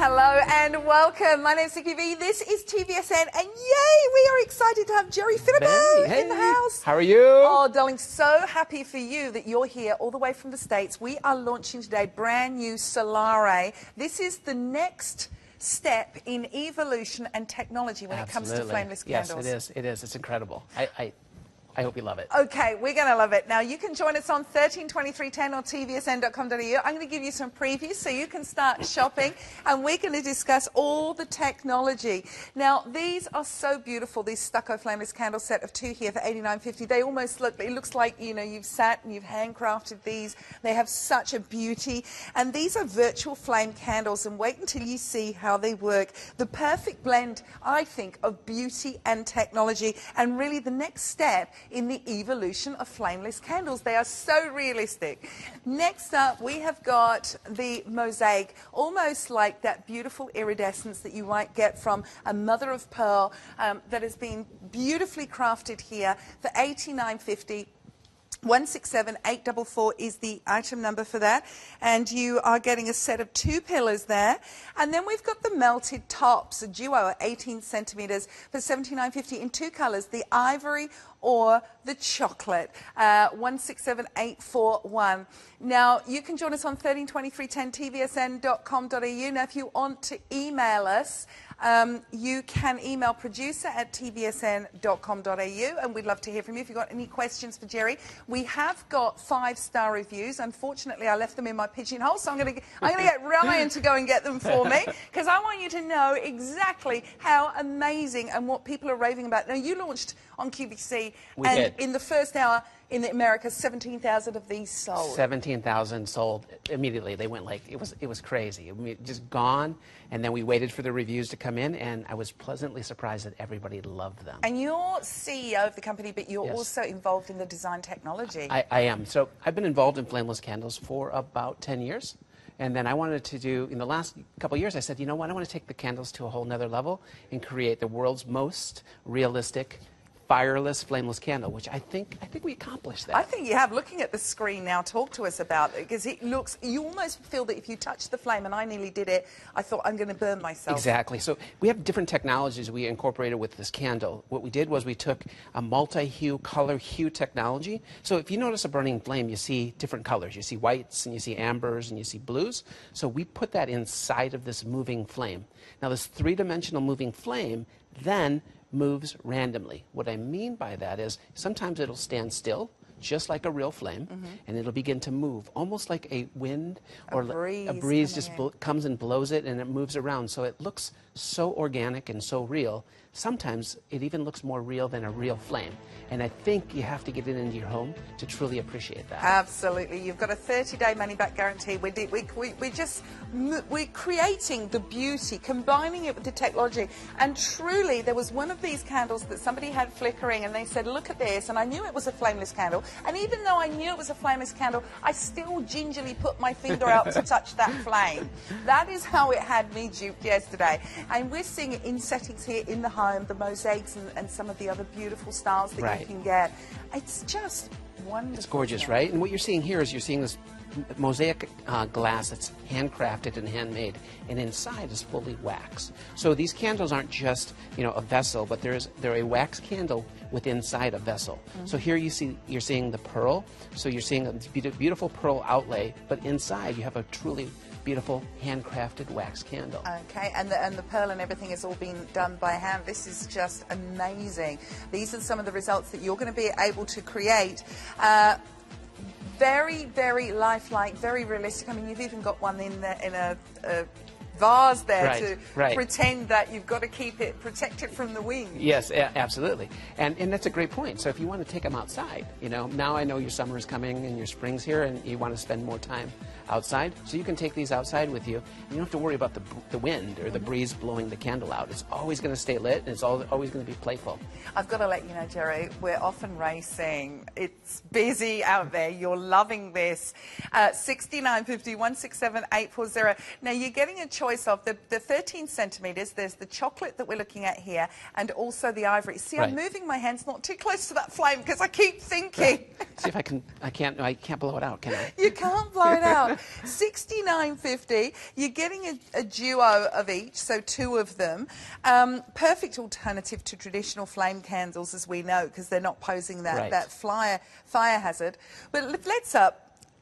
Hello and welcome. My name's Nikki V. This is TVSN, and yay, we are excited to have Jerry Finnebaugh in the house. How are you? Oh, darling, so happy for you that you're here all the way from the States. We are launching today brand new Solare. This is the next step in evolution and technology when it comes to flameless candles. Yes, it is. It's incredible. I hope you love it. Okay, we're going to love it. Now, you can join us on 132310 or tvsn.com.au. I'm going to give you some previews so you can start shopping, and we're going to discuss all the technology. Now, these are so beautiful, these stucco flameless candle set of 2 here for $89.50. They almost look, it looks like, you know, you've sat and you've handcrafted these. They have such a beauty. And these are virtual flame candles, and wait until you see how they work. The perfect blend, I think, of beauty and technology, and really the next step in the evolution of flameless candles. They are so realistic. Next up, we have got the mosaic, almost like that beautiful iridescence that you might get from a mother of pearl that has been beautifully crafted here for $89.50. 167844 is the item number for that, and you are getting a set of 2 pillars there. And then we've got the melted tops, a duo at 18 centimeters for $79.50 in 2 colors, the ivory or the chocolate. 167841. Now, you can join us on 132310 tvsn.com.au. Now, if you want to email us, you can email producer@tvsn.com.au, and we'd love to hear from you if you've got any questions for Jerry. We have got 5-star reviews. Unfortunately, I left them in my pigeonhole, so I'm going to get Ryan to go and get them for me, because I want you to know exactly how amazing and what people are raving about. Now, you launched on QVC, and in the first hour in America, 17,000 of these sold. 17,000 sold immediately. They went like, it was crazy. I mean, just gone, and then we waited for the reviews to come in, and I was pleasantly surprised that everybody loved them. And you're CEO of the company, but you're also involved in the design technology. I am. So I've been involved in flameless candles for about 10 years. And then I wanted to do, in the last couple of years, I said, you know what, I want to take the candles to a whole nother level and create the world's most realistic fireless, flameless candle, which I think we accomplished that. I think you have. Looking at the screen now, talk to us about it, because it looks, you almost feel that if you touch the flame, and I nearly did it, I thought I'm going to burn myself. Exactly. So we have different technologies we incorporated with this candle. What we did was we took a multi-hue, color-hue technology. So if you notice a burning flame, you see different colors. You see whites, and you see ambers, and you see blues. So we put that inside of this moving flame. Now this 3-dimensional moving flame then moves randomly. What I mean by that is sometimes it'll stand still, just like a real flame, and it'll begin to move, almost like a wind or a breeze just comes and blows it, and it moves around. So it looks so organic and so real. Sometimes it even looks more real than a real flame. And I think you have to get it into your home to truly appreciate that. Absolutely. You've got a 30-day money-back guarantee. We're creating the beauty, combining it with the technology. And truly, there was one of these candles that somebody had flickering, and they said, look at this. And I knew it was a flameless candle. And even though I knew it was a flameless candle, I still gingerly put my finger out to touch that flame. That is how it had me duped yesterday. And we're seeing it in settings here in the home, the mosaics and some of the other beautiful styles that you can get. It's just wonderful. It's gorgeous, right? And what you're seeing here is you're seeing this mosaic glass that's handcrafted and handmade, and inside is fully wax. So these candles aren't just, you know, a vessel, but they're a wax candle with inside a vessel. So here you're seeing the pearl. So you're seeing a beautiful pearl outlay, but inside you have a truly beautiful handcrafted wax candle. Okay, and the pearl and everything has all been done by hand. This is just amazing. These are some of the results that you're going to be able to create. Very, very lifelike, very realistic. I mean, you've even got one in a vase there to pretend that you've got to keep it protected from the wind. Yes, absolutely. And that's a great point. So if you want to take them outside, you know, now I know your summer is coming and your spring's here and you want to spend more time outside, so you can take these outside with you. You don't have to worry about the wind or the breeze blowing the candle out. It's always going to stay lit, and it's always going to be playful. I've got to let you know, Jerry, we're off and racing. It's busy out there. You're loving this. 6950 167840. Now, you're getting a choice of the 13 centimeters. There's the chocolate that we're looking at here, and also the ivory. See, I'm moving my hands not too close to that flame because I keep thinking. See if I can't blow it out, can I? You can't blow it out. $69.50. You're getting a duo of each, so 2 of them. Perfect alternative to traditional flame candles, as we know, because they're not posing that, Right. fire hazard. But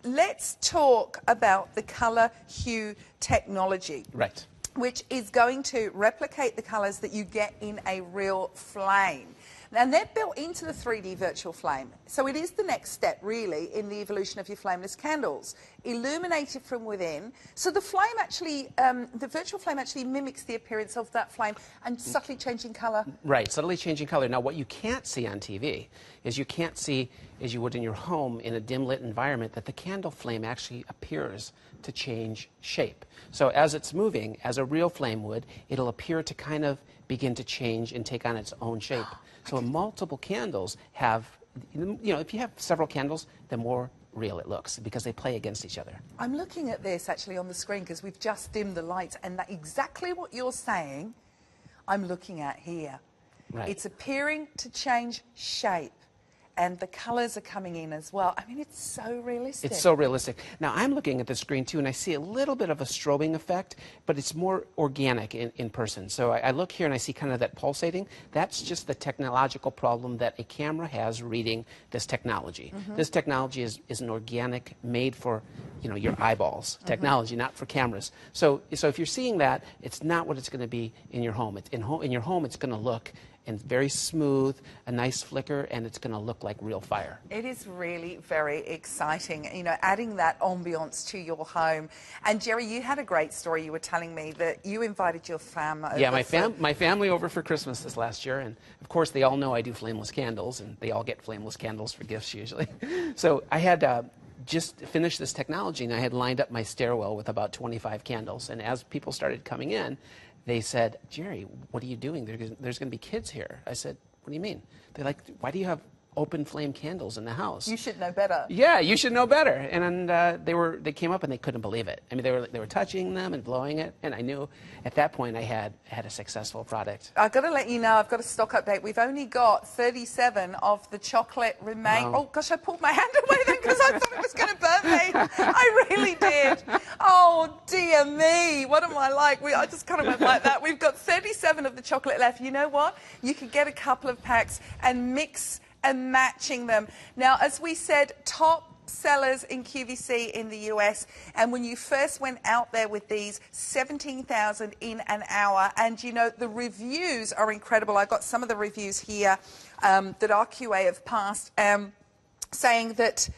let's talk about the color-hue technology. Right. Which is going to replicate the colours that you get in a real flame. And they're built into the 3D virtual flame. So it is the next step, really, in the evolution of your flameless candles. Illuminated from within. So the flame actually, the virtual flame actually mimics the appearance of that flame and subtly changing colour. Right, subtly changing color. Now, what you can't see on TV is you can't see, as you would in your home in a dim lit environment, that the candle flame actually appears to change shape. So as it's moving, as a real flame would, it'll appear to kind of begin to change and take on its own shape. So multiple candles have, you know, if you have several candles, the more real it looks because they play against each other. I'm looking at this actually on the screen because we've just dimmed the lights, and that exactly what you're saying I'm looking at here. Right. It's appearing to change shape, and the colours are coming in as well. I mean, it's so realistic. It's so realistic. Now, I'm looking at the screen, too, and I see a little bit of a strobing effect, but it's more organic in person. So I look here and I see kind of that pulsating. That's just the technological problem that a camera has reading this technology. This technology is an organic, made for, you know, your eyeballs technology, not for cameras. So if you're seeing that, it's not what it's going to be in your home. In your home, it's going to look and very smooth, a nice flicker, and it's going to look like real fire. It is really very exciting, you know, adding that ambiance to your home. And Jerry, you had a great story. You were telling me that you invited your fam over. Yeah, my family over for Christmas this last year, and of course they all know I do flameless candles, and they all get flameless candles for gifts usually. So I had just finished this technology, and I had lined up my stairwell with about 25 candles, and as people started coming in, they said, "Jerry, what are you doing? There's going to be kids here." I said, "What do you mean?" They're like, "Why do you have open flame candles in the house?" You should know better. Yeah, you should know better. And they came up and they couldn't believe it. I mean, they were touching them and blowing it, and I knew at that point I had a successful product. I've got to let you know, I've got a stock update. We've only got 37 of the chocolate remain. Wow. Oh gosh, I pulled my hand away then because I thought it was going to burn me. I really did. Oh dear me, what am I like? I just kind of went like that. We've got 37 of the chocolate left. You know what? You could get a couple of packs and mix and matching them. Now, as we said, top sellers in QVC in the US, and when you first went out there with these, 17,000 in an hour, and you know, the reviews are incredible. I got some of the reviews here that RQA have passed, saying that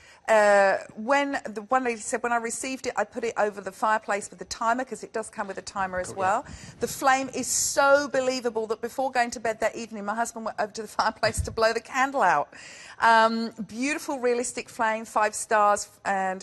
when the one lady said, when I received it, I put it over the fireplace with the timer, because it does come with a timer as well. The flame is so believable that before going to bed that evening, my husband went over to the fireplace to blow the candle out. Beautiful, realistic flame, 5 stars, and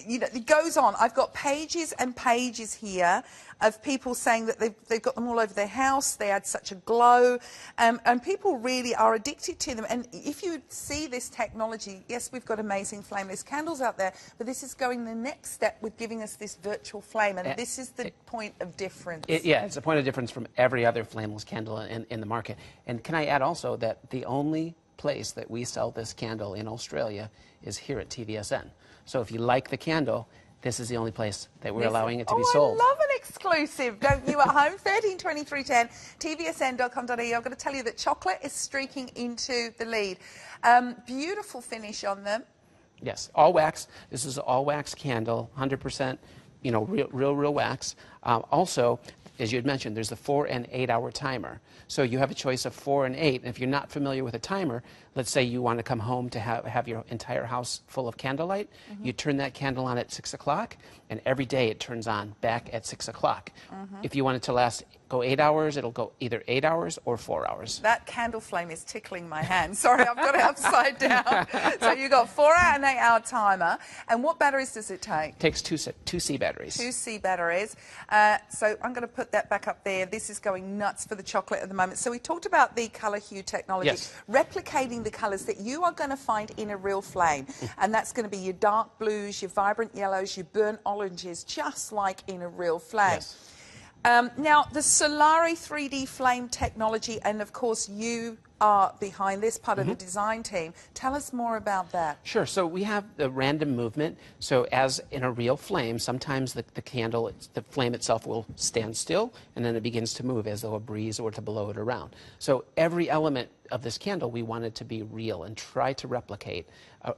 you know, it goes on. I've got pages and pages here of people saying that they've got them all over their house. They add such a glow, and people really are addicted to them. And if you see this technology, yes, we've got amazing flameless candles out there, but this is going the next step with giving us this virtual flame, and this is the point of difference. Yeah, it's a point of difference from every other flameless candle in the market. And can I add also that the only place that we sell this candle in Australia is here at TVSN. So if you like the candle, this is the only place that we're allowing it to be sold. I love an exclusive, don't you, at home? 132310, tvsn.com.au. I'm going to tell you that chocolate is streaking into the lead. Beautiful finish on them. Yes, all wax. This is an all wax candle, 100%, you know, real wax. Also, as you had mentioned, there's a 4 and 8 hour timer. So you have a choice of 4 and 8. And if you're not familiar with a timer, let's say you want to come home to have your entire house full of candlelight, you turn that candle on at 6 o'clock, and every day it turns on back at 6 o'clock. If you want it to go 8 hours, it'll go either 8 hours or 4 hours. That candle flame is tickling my hand. Sorry, I've got it upside down. So you've got 4 hour and 8 hour timer. And what batteries does it take? It takes two C batteries. 2 C batteries. So I'm going to put that back up there. This is going nuts for the chocolate at the moment. So we talked about the color-hue technology, replicating the colours that you are going to find in a real flame. And that's going to be your dark blues, your vibrant yellows, your burnt oranges, just like in a real flame. Now, the Solare 3D flame technology, and of course you are behind this, part of the design team. Tell us more about that. Sure. So we have the random movement. So as in a real flame, sometimes the candle, the flame itself will stand still, and then it begins to move as though a breeze were to blow it around. So every element of this candle we wanted to be real and try to replicate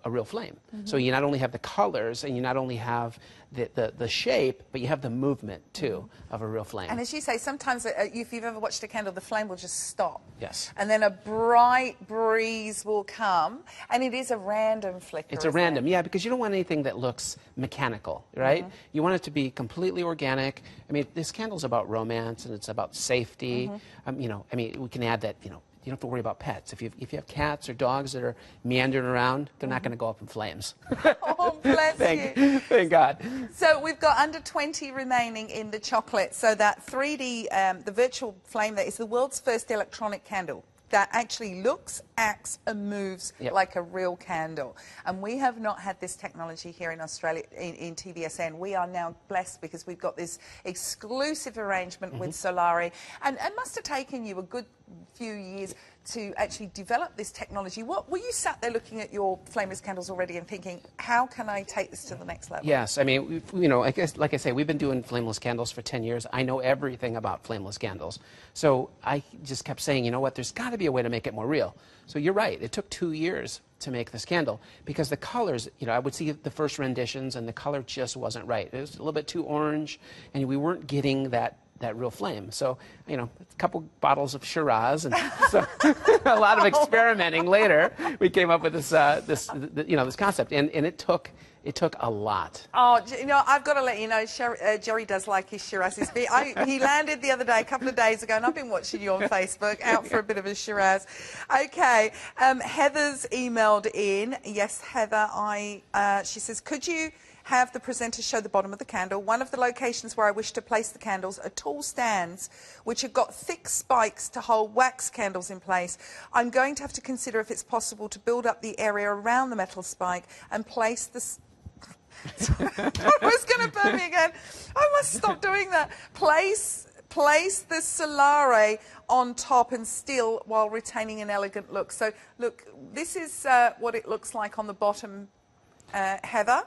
a real flame. So you not only have the colors and you not only have the shape, but you have the movement too of a real flame. And as you say, sometimes if you've ever watched a candle, the flame will just stop. Yes. And then a bright breeze will come, and it is a random flicker. It's a random, yeah, because you don't want anything that looks mechanical, right? You want it to be completely organic. I mean, this candle's about romance and it's about safety. You know, I mean, we can add that, you know, you don't have to worry about pets. If you have cats or dogs that are meandering around, they're not going to go up in flames. Oh, bless you. Thank God. So we've got under 20 remaining in the chocolate. So that 3D, the virtual flame there is the world's first electronic candle that actually looks, acts and moves like a real candle. And we have not had this technology here in Australia, in TVSN. We are now blessed because we've got this exclusive arrangement with Solare. And it must have taken you a good few years to actually develop this technology. What were you sat there looking at your flameless candles already and thinking, how can I take this to the next level? Yes, I mean, you know, I guess, like I say, we've been doing flameless candles for 10 years. I know everything about flameless candles. So I just kept saying, you know what, there's got to be a way to make it more real. So you're right, it took 2 years to make this candle because the colors, you know, I would see the first renditions and the color just wasn't right. It was a little bit too orange and we weren't getting that real flame. So, you know, a couple bottles of Shiraz and so a lot of experimenting later, we came up with this, you know, this concept. And it took a lot. Oh, you know, I've got to let you know, Jerry does like his Shiraz. He landed the other day, a couple of days ago, and I've been watching you on Facebook, out for a bit of a Shiraz. Okay, Heather's emailed in. Yes, Heather, she says, could you have the presenter show the bottom of the candle? One of the locations where I wish to place the candles are tall stands which have got thick spikes to hold wax candles in place. I'm going to have to consider if it's possible to build up the area around the metal spike and place the... I was going to burn me again. I must stop doing that. Place the Solare on top and still while retaining an elegant look. So, look, this is what it looks like on the bottom, Heather.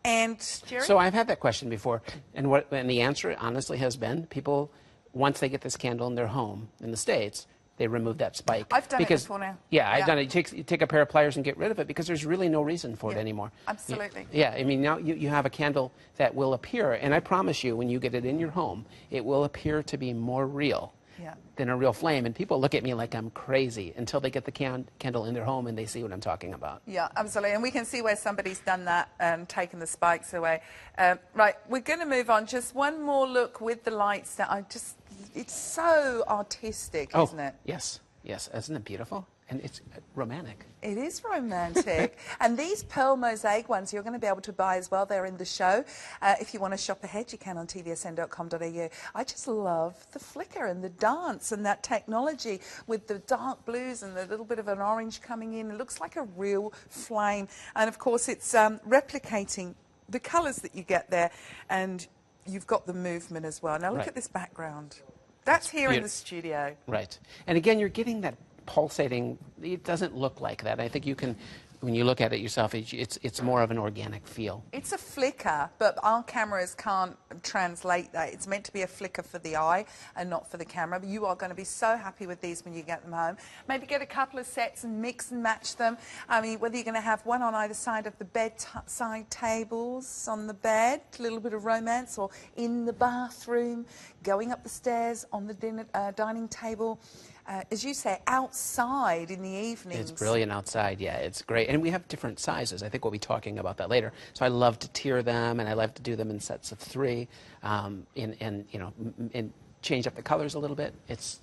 And Jerry? So I've had that question before, and the answer honestly has been people, once they get this candle in their home in the States, they remove that spike. I've done it before now. Yeah, I've done it. You take a pair of pliers and get rid of it because there's really no reason for it anymore. Absolutely. Yeah, I mean, now you have a candle that will appear, and I promise you, when you get it in your home, it will appear to be more real than a real flame. And people look at me like I'm crazy until they get the candle in their home and they see what I'm talking about. Yeah, absolutely. And we can see where somebody's done that and taken the spikes away. Right, we're going to move on. Just one more look with the lights. It's so artistic, isn't it? Yes, yes. Isn't it beautiful? And it's romantic. It is romantic. And these pearl mosaic ones you're going to be able to buy as well. They're in the show. If you want to shop ahead, you can on tvsn.com.au. I just love the flicker and the dance and that technology with the dark blues and the little bit of an orange coming in. It looks like a real flame. And, of course, it's replicating the colours that you get there. And you've got the movement as well. Now, look at this background. That's here in the studio. Right. And, again, you're getting that pulsating. It doesn't look like that. I think you can, when you look at it yourself, it's more of an organic feel. It's a flicker, but our cameras can't translate that. It's meant to be a flicker for the eye and not for the camera. But you are going to be so happy with these when you get them home. Maybe get a couple of sets and mix and match them. I mean, whether you're going to have one on either side of the bedside tables on the bed, a little bit of romance, or in the bathroom, going up the stairs on the dining table. As you say, outside in the evenings. It's brilliant outside, yeah, it's great. And we have different sizes. I think we'll be talking about that later. So I love to tier them, and I love to do them in sets of 3, and you know, and change up the colors a little bit. It's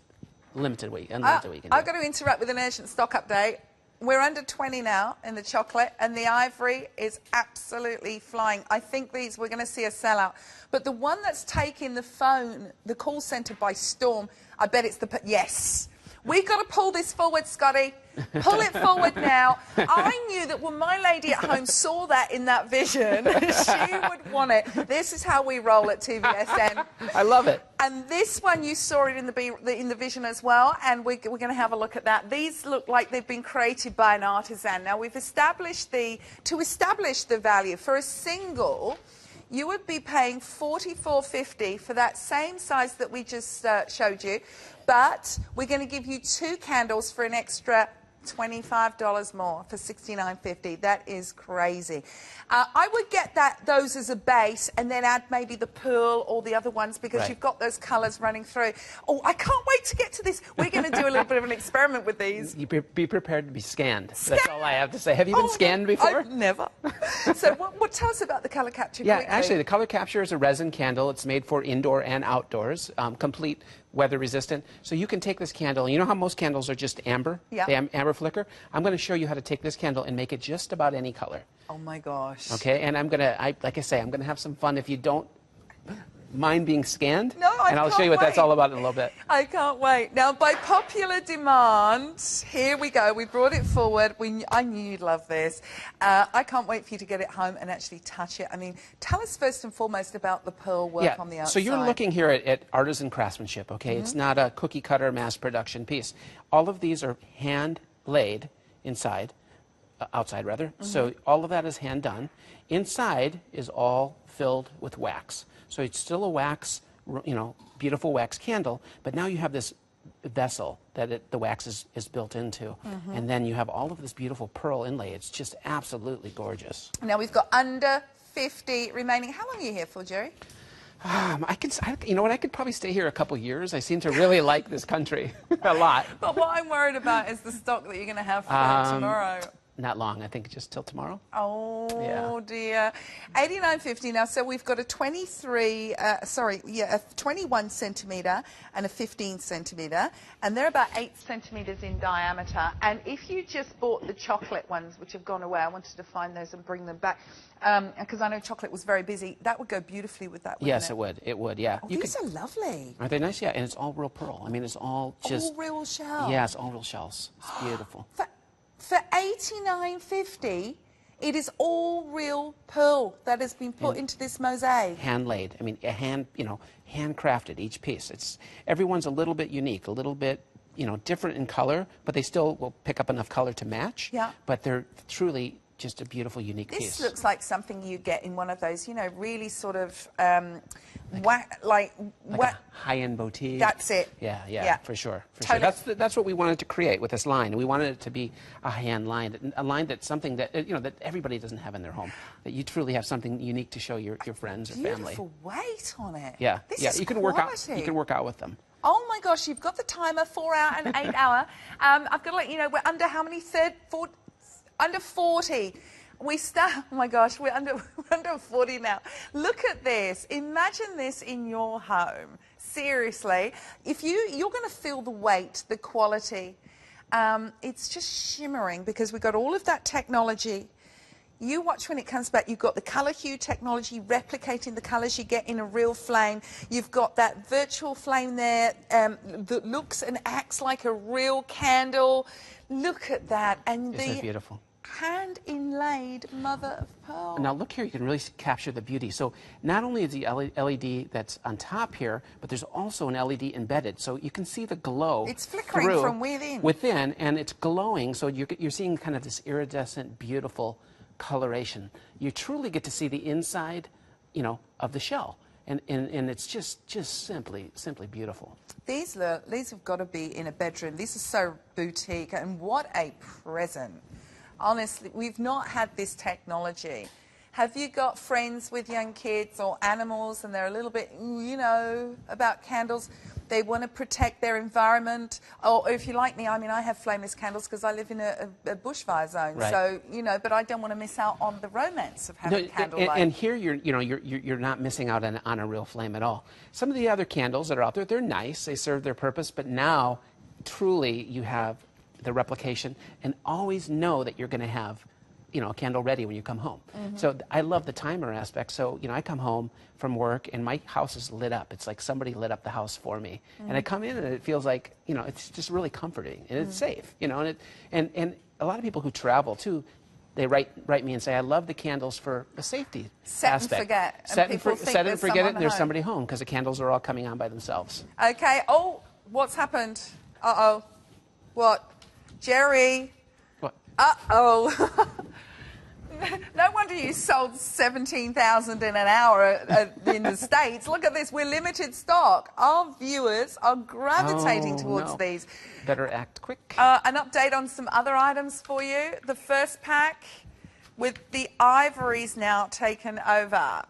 unlimited what you can do. I've got to interrupt with an urgent stock update. We're under 20 now in the chocolate, and the ivory is absolutely flying. I think we're going to see a sellout. But the one that's taking the call centre by storm, I bet it's yes. We've got to pull this forward, Scotty. Pull it forward now. I knew that when my lady at home saw that in that vision, she would want it. This is how we roll at TVSN. I love it. And this one, you saw it in the vision as well, and we're going to have a look at that. These look like they've been created by an artisan. Now, we've established to establish the value for a single, you would be paying $44.50 for that same size that we just showed you, but we're going to give you 2 candles for an extra $25 more for $69.50. That is crazy. I would get those as a base and then add maybe the pearl or the other ones because you've got those colours running through. Oh, I can't wait to get to this. We're going to do a little bit of an experiment with these. You be prepared to be scanned. That's all I have to say. Have you been scanned before? Never. So what tell us about the colour capture quickly. Actually, the color capture is a resin candle. It's made for indoor and outdoors, complete weather resistant. So you can take this candle, you know how most candles are just amber? Yeah. They amber flicker? I'm going to show you how to take this candle and make it just about any color. Oh my gosh. Okay, and like I say, I'm going to have some fun if you don't mind being scanned. No, I And I'll can't show you what wait. that's all about in a little bit. I can't wait. Now, by popular demand, here we go. We brought it forward. I knew you'd love this. I can't wait for you to get it home and actually touch it. I mean, tell us first and foremost about the pearl work on the outside. So you're looking here at artisan craftsmanship, okay? It's not a cookie cutter mass production piece. All of these are hand laid inside, outside rather. So all of that is hand done. Inside is all filled with wax. So it's still a wax, beautiful wax candle, but now you have this vessel that the wax is built into. And then you have all of this beautiful pearl inlay. It's just absolutely gorgeous. Now, we've got under 50 remaining. How long are you here for, Jerry? You know what? I could probably stay here a couple years. I seem to really like this country a lot. But what I'm worried about is the stock that you're going to have for tomorrow. Not long. I think just till tomorrow. Oh, dear. $89.50 now. So we've got a 21 centimetre and a 15 centimetre. And they're about 8 centimetres in diameter. And if you just bought the chocolate ones, which have gone away, I wanted to find those and bring them back. Because I know chocolate was very busy. That would go beautifully with that, wouldn't Yes, it? it would. It would, yeah. Oh, these are lovely. Aren't they nice? Yeah, and it's all real pearl. I mean, it's all just... All real shells. Yeah, it's all real shells. It's beautiful. For $89.50, it is all real pearl that has been put into this mosaic. Hand laid. I mean, handcrafted, each piece. Everyone's a little bit unique, a little bit, different in color, but they still will pick up enough color to match. Yeah. But they're truly just a beautiful, unique piece. This looks like something you get in one of those, really sort of high-end boutique. That's it. Yeah, for sure. Totally. Sure. That's what we wanted to create with this line. We wanted it to be a high-end line, a line that's something that that everybody doesn't have in their home. That you truly have something unique to show your friends or family. Beautiful weight on it. Yeah, This yeah. is You can quality. work out. You can work out with them. Oh my gosh, you've got the timer, 4 hour and 8 hour. I've got to let you know we're under how many? Under 40. We start, oh my gosh, we're under 40 now. Look at this. Imagine this in your home. Seriously. You're going to feel the weight, the quality. It's just shimmering because we've got all of that technology. You watch when it comes back, you've got the color-hue technology replicating the colours you get in a real flame. You've got that virtual flame there that looks and acts like a real candle. Look at that. And Isn't it beautiful? Hand inlaid mother of pearl. Now look here, you can really capture the beauty. So not only is the LED that's on top here, but there's also an LED embedded. So you can see the glow. It's flickering from within. Within, and it's glowing. So you're seeing kind of this iridescent, beautiful coloration. You truly get to see the inside, of the shell. And it's just simply beautiful. These have got to be in a bedroom. This is so boutique, and what a present. Honestly, we've not had this technology. Have you got friends with young kids or animals and they're a little bit, about candles? They want to protect their environment. Or if you're like me, I have flameless candles because I live in a bushfire zone. Right. So, but I don't want to miss out on the romance of having candlelight. And here you're not missing out on a real flame at all. Some of the other candles that are out there, they're nice. They serve their purpose. But now, truly, you have the replication, and always know that you're going to have a candle ready when you come home. So I love the timer aspect. So, I come home from work and my house is lit up. It's like somebody lit up the house for me. And I come in and it feels like, it's just really comforting and it's safe, and a lot of people who travel too, they write me and say, I love the candles for the safety aspect. And forget. Set people and forget it, and there's home. somebody home because the candles are all coming on by themselves. Okay. Oh, what's happened? Uh-oh. What? Jerry. What? Uh-oh. No wonder you sold 17,000 in an hour in the States. Look at this. We're limited stock. Our viewers are gravitating towards these. Better act quick. An update on some other items for you. The first pack with the ivories now taken over.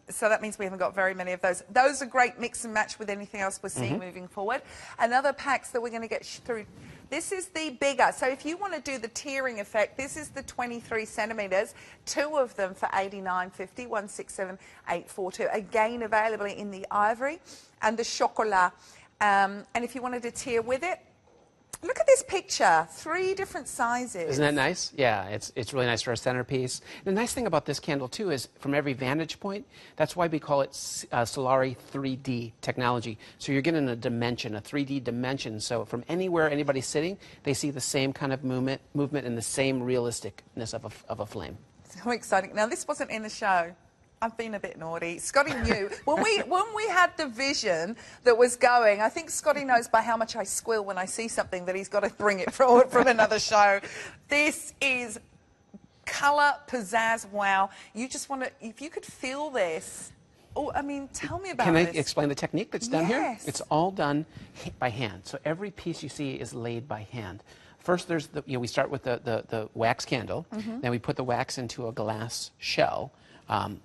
So that means we haven't got very many of those. Those are great mix and match with anything else we're seeing moving forward. And other packs that we're going to get through. This is the bigger. So if you want to do the tiering effect, this is the 23 centimetres. 2 of them for $89.50, 167,842. Again, available in the ivory and the chocolat. And if you wanted to tier with it, look at this picture. 3 different sizes. Isn't that nice? Yeah, it's really nice for a centerpiece. The nice thing about this candle, too, is from every vantage point, that's why we call it Solare 3D technology. So you're getting a dimension, a 3D dimension. So from anywhere anybody's sitting, they see the same kind of movement and the same realisticness of a flame. So exciting. Now, this wasn't in the show. I've been a bit naughty. Scotty knew. When we had the vision that was going, I think Scotty knows by how much I squeal when I see something that he's got to bring it forward from another show. This is colour, pizzazz, wow. You just want to, if you could feel this. Oh, I mean, tell me about this. Can I explain the technique that's done here? Yes. It's all done by hand. So every piece you see is laid by hand. First, there's we start with the wax candle. Then we put the wax into a glass shell.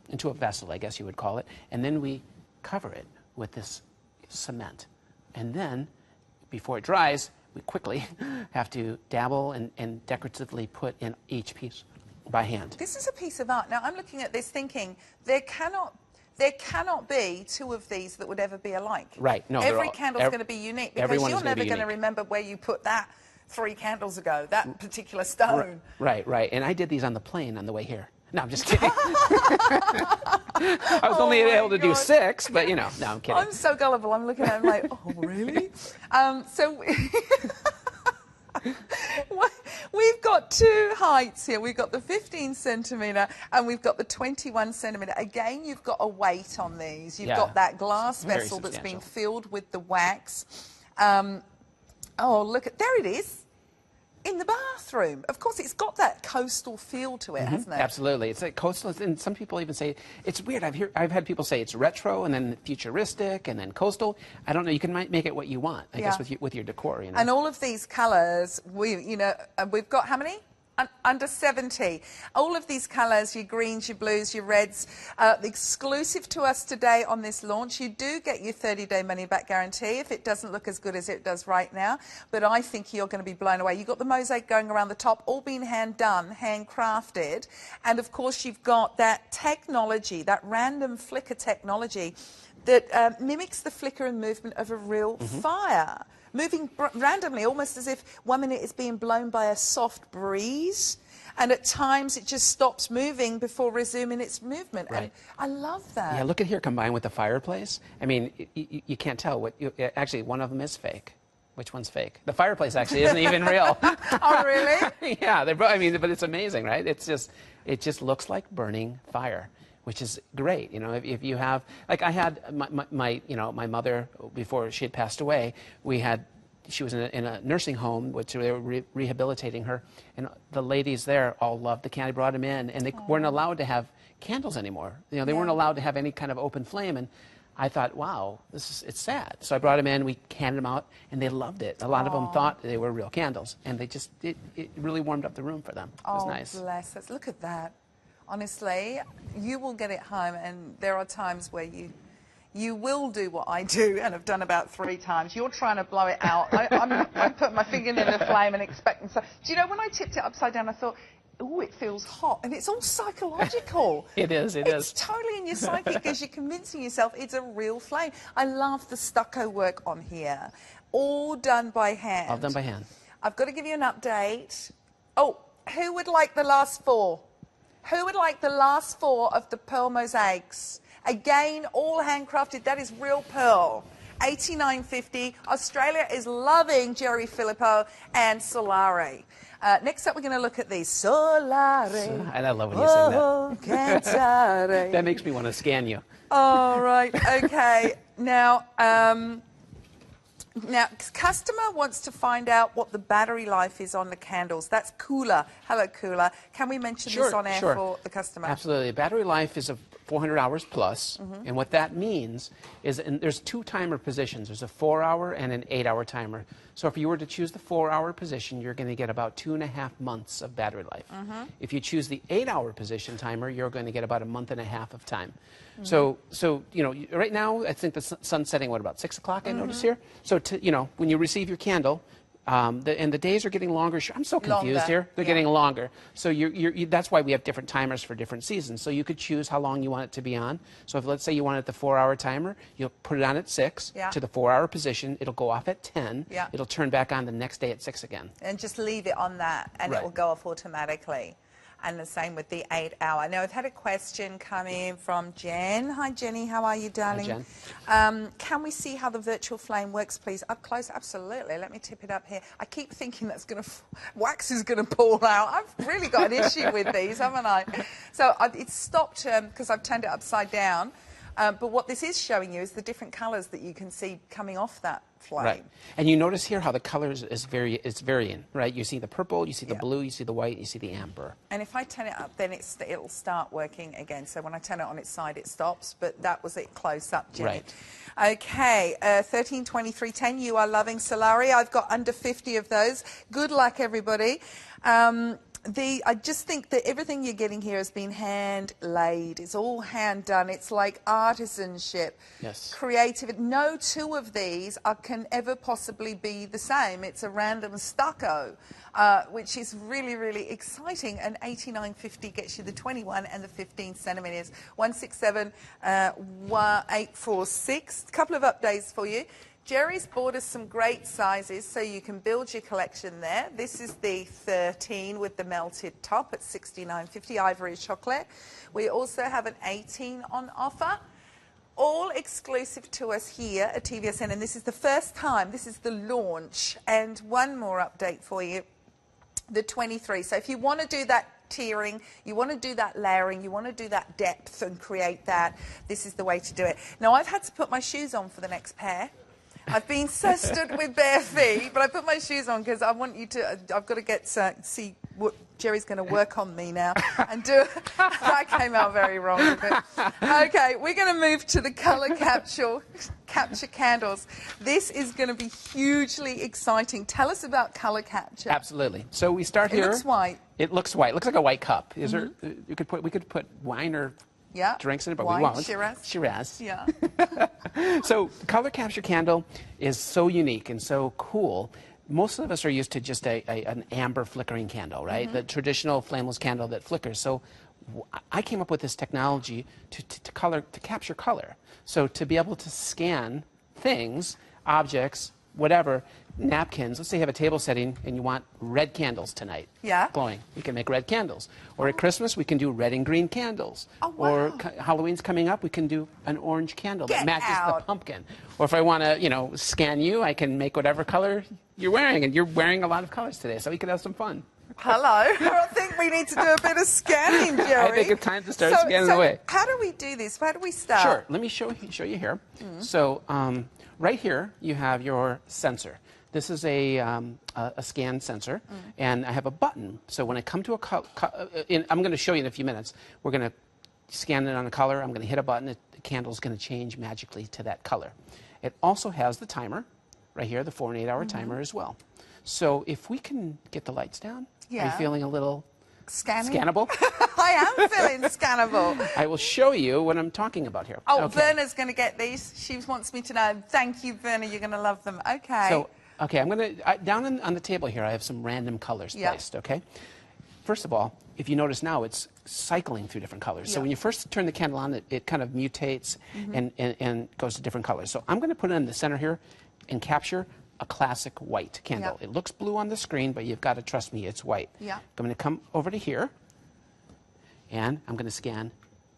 Into a vessel, I guess you would call it, and then we cover it with this cement. And then, before it dries, we quickly have to dabble and decoratively put in each piece by hand. This is a piece of art. Now, I'm looking at this thinking, there cannot be 2 of these that would ever be alike. Right. No, every candle's going to be unique because you're never going to remember where you put that 3 candles ago, that particular stone. Right. And I did these on the plane on the way here. No, I'm just kidding. I was only able to do 6, but no, I'm kidding. I'm so gullible. I'm looking at him like, oh, really? So we've got 2 heights here. We've got the 15 centimetre and we've got the 21 centimetre. Again, you've got a weight on these. You've got that glass vessel that's been filled with the wax. Oh, look at, there it is. In the bathroom. Of course, it's got that coastal feel to it, hasn't it? Absolutely. It's like coastal, and some people even say, it's weird. I've had people say it's retro and then futuristic and then coastal. I don't know. You can make it what you want, I guess, with your decor. And all of these colours, we've got how many? Under 70. All of these colours, your greens, your blues, your reds, exclusive to us today on this launch. You do get your 30-day money-back guarantee if it doesn't look as good as it does right now. But I think you're going to be blown away. You've got the mosaic going around the top, all being hand-done, hand-crafted. And, of course, you've got that technology, that random flicker technology that mimics the flicker and movement of a real fire. Moving randomly, almost as if 1 minute is being blown by a soft breeze, and at times it just stops moving before resuming its movement. Right. And I love that. Yeah, look at here combined with the fireplace. I mean, you can't tell actually, one of them is fake. Which one's fake? The fireplace actually isn't even real. Oh, really? Yeah, but it's amazing, right? It just looks like burning fire, which is great. If you have, like I had my mother, before she had passed away, she was in a nursing home, which they were rehabilitating her, and the ladies there all loved the candle. Brought them in, and they weren't allowed to have candles anymore. They weren't allowed to have any kind of open flame, and I thought, wow, it's sad. So I brought them in, we handed them out, and they loved it. A lot of them thought they were real candles, and it really warmed up the room for them. It was nice. Oh, bless us. Look at that. Honestly, you will get it home, and there are times where you will do what I do and have done about 3 times. You're trying to blow it out. I'm putting my finger in the flame and expecting so. Do you know, when I tipped it upside down, I thought, oh, it feels hot. And it's all psychological. It is. It's totally in your psyche because you're convincing yourself it's a real flame. I love the stucco work on here. All done by hand. All done by hand. I've got to give you an update. Oh, who would like the last 4? Who would like the last 4 of the pearl mosaics? Again, all handcrafted. That is real pearl. $89.50. Australia is loving Jerry Filippo and Solare. Next up, we're going to look at these. Solare. And I love when you sing that. Cantare. That makes me want to scan you. All right. Okay. Now, customer wants to find out what the battery life is on the candles. That's Cooler. Hello, Cooler. Can we mention this on air for the customer? Absolutely. Battery life is 400 hours plus, and what that means is, and there's 2 timer positions. There's a 4-hour and an 8-hour timer. So if you were to choose the 4-hour position, you're going to get about 2.5 months of battery life. If you choose the 8-hour position timer, you're going to get about 1.5 months of time. So you know, right now I think the sun's setting what, about 6 o'clock? I notice here. So you know, when you receive your candle. And the days are getting longer. I'm so confused here. They're getting longer. So that's why we have different timers for different seasons. So you could choose how long you want it to be on. So if, let's say, you wanted the 4-hour timer, you'll put it on at 6 to the 4-hour position. It'll go off at 10. It'll turn back on the next day at 6 again. And just leave it on that, and it will go off automatically. And the same with the 8-hour. Now, I've had a question come in from Jen. Hi, Jenny. How are you, darling? Hi, Jen. Can we see how the virtual flame works, please? Up close? Absolutely. Let me tip it up here. I keep thinking that's going to... wax is going to pull out. I've really got an issue with these, haven't I? So it's stopped because I've turned it upside down. But what this is showing you is the different colours that you can see coming off that flame. Right. And you notice here how the colours is varying, right? You see the purple, you see the blue, you see the white, you see the amber. And if I turn it up, then it'll start working again. So when I turn it on its side, it stops. But that was it close up, Jenny. Right. Okay, 132310, you are loving Solare. I've got under 50 of those. Good luck, everybody. I just think that everything you're getting here has been hand laid. It's all hand done. It's like artisanship, creative. No 2 of these can ever possibly be the same. It's a random stucco, which is really, really exciting. And $89.50 gets you the 21 and the 15 centimetres. 167 846. A couple of updates for you. Jerry's bought us some great sizes so you can build your collection there. This is the 13 with the melted top at $69.50, ivory chocolate. We also have an 18 on offer, all exclusive to us here at TVSN, and this is the first time, this is the launch. And one more update for you, the 23. So if you want to do that tiering, you want to do that layering, you want to do that depth and create that, this is the way to do it. Now, I've had to put my shoes on for the next pair. I've been so stood with bare feet, but I put my shoes on because I want you to, I've got to get to see what Jerry's going to work on me now and do. That came out very wrong. Okay, we're going to move to the color capture candles. This is going to be hugely exciting. Tell us about color capture. Absolutely. So we start here. It looks white. It looks white. It looks like a white cup. Is there? We could put wine or drinks in it, but wine, we won't. Shiraz. Yeah. So color capture candle is so unique and so cool. Most of us are used to just an amber flickering candle, right? The traditional flameless candle that flickers. So I came up with this technology to capture color. So to be able to scan things, objects, whatever, napkins. Let's say you have a table setting and you want red candles tonight. Glowing. You can make red candles. Or at Christmas, we can do red and green candles. Or Halloween's coming up, we can do an orange candle that matches the pumpkin. Or if I want to, scan you, I can make whatever color you're wearing. And you're wearing a lot of colors today, so we could have some fun. Hello. I think we need to do a bit of scanning, Jerry. I think it's time to start scanning away. How do we do this? How do we start? Sure. Let me show you here. So right here, you have your sensor. This is a scan sensor, and I have a button. So when I come to I'm going to show you in a few minutes. We're going to scan it on a color. I'm going to hit a button. The candle is going to change magically to that color. It also has the timer right here, the 4- and 8-hour timer as well. So if we can get the lights down, are you feeling a little scannable? I am feeling scannable. I will show you what I'm talking about here. Oh, Verna's going to get these. She wants me to know. Thank you, Verna. You're going to love them. Okay. So, I'm going to, down on the table here, I have some random colors placed, okay? First of all, if you notice now, it's cycling through different colors. So when you first turn the candle on, it kind of mutates and goes to different colors. So I'm going to put it in the center here and capture a classic white candle. Yeah. It looks blue on the screen, but you've got to trust me, it's white. Yeah. I'm going to come over to here, and I'm going to scan